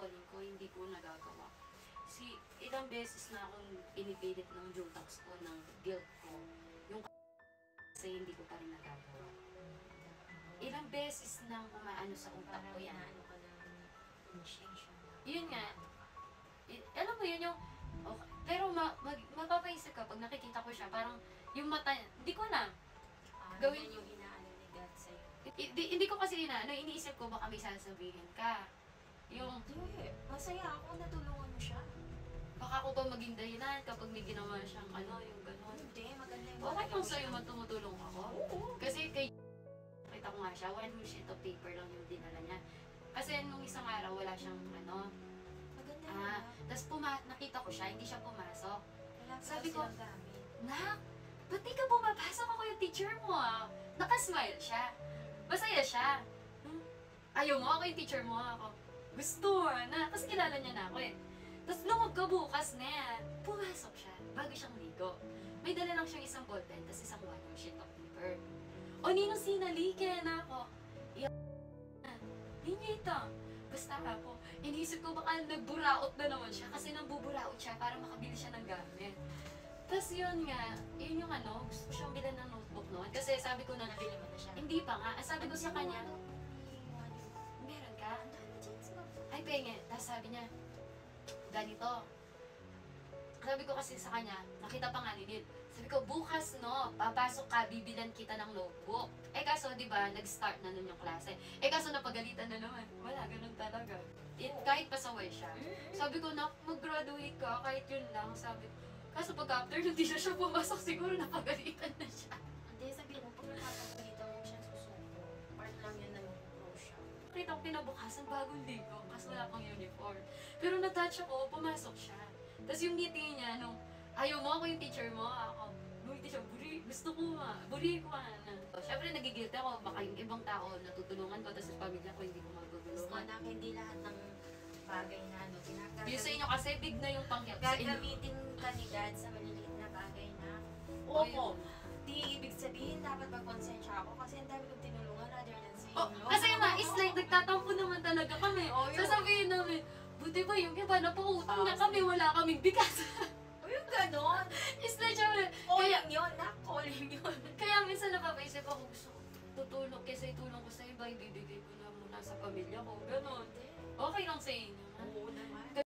calling ko, hindi ko nagagawa. Ilang beses na akong pinipilit ng Jotax ko, ng guilt ko. Yung kasi hindi ko pa rin nagagawa. Ilang beses nang umaano sa utak ko yan. Ano ka na initiation. Yun nga. Alam mo yun yung... Okay. Pero mapapaisip ka pag nakikita ko siya, parang yung mata... Hindi ko na. Gawin yung inaano ni God sa'yo. Hindi ko kasi iniisip ko baka may sasabihin ka. Yung... Hindi. Masaya ako, natulungan mo siya. Baka ako ba maging dahilan kapag may ginawa siyang yung gano'n. Hindi, maganda yung Okay kung sa'yo tumutulong ako. Oo. Kasi kita ko nga siya, one sheet of paper lang yung dinala niya. Kasi nung isang araw, wala siyang Maganda yun. Tapos nakita ko siya, hindi siya pumasok. Sabi Sabi ko, Nak, ba't di ka pumapasok? Ako yung teacher mo Nakasmile siya. Masaya siya. Ayaw mo, ako yung teacher mo ako. Gusto na. Tapos kilala niya na ako Tapos nung magkabukas na yan, pumasok siya. Bago siyang ligo. May dala lang siyang isang ballpen, tapos isang one sheet of paper. O ninong sinalikin ako. Ninyita. Basta ako, iniisip ko baka nagburaot na naman siya kasi nambuburaot siya para makabili siya ng gamit. Tapos yun nga, yun yung gusto ko siyang bilan ng notebook noon. Kasi sabi ko na, nabili mo na siya. hindi pa nga. Sabi ko sa kanya, meron ka? Ay, penge. Tapos sabi niya, ganito. Sabi ko kasi sa kanya, nakita pa nga ni Neil. Sabi ko, bukas papasok ka, bibilan kita ng notebook. Kaso, di ba, nag-start na nun yung klase. Kaso, napagalitan na naman. Wala, ganun talaga. Kahit pasaway siya. Sabi ko, mag-graduate ka, kahit yun lang. Sabi ko, kaso pag after, hindi na siya pumasok, siguro napagalitan na siya. Hindi, sabihin mo, pag nakapagalitan mo siya susuko, part lang yun na mag-grow siya. Nakita ko pinabukasan bagong ligo, kasi wala pang uniform. Pero na-touch ako, pumasok siya. Tapos yung ngiti niya, ayaw mo, ako yung teacher mo, ako, ngiti siya, gusto ko buri ko na. Siyempre, nagigilty ako, baka yung ibang tao natutulungan ko, tapos yung pamilya ko, hindi ko Gusto magtutulungan. na, hindi lahat ng bagay na Yung sa inyo kasi, big na yung pangyap sa inyo. gagamitin ka ni God sa maliliit na bagay na. Opo. Di ibig sabihin, dapat magkonsensya ako kasi ang dami kong tinulungan rather than sa inyo. Kasi it's like, nagtatampo naman talaga kami. Sasabihin namin, buti ba yung iba, napautang na kami, wala kaming bigas. O yung ganon. It's like, kaya, Calling yun, calling yun. kaya minsan napapaisip ako, gusto ko tutulong, kesa itulong ko sa iba, ibibigay ko na muna sa pamilya ko. Ganon. Okay lang sa inyo.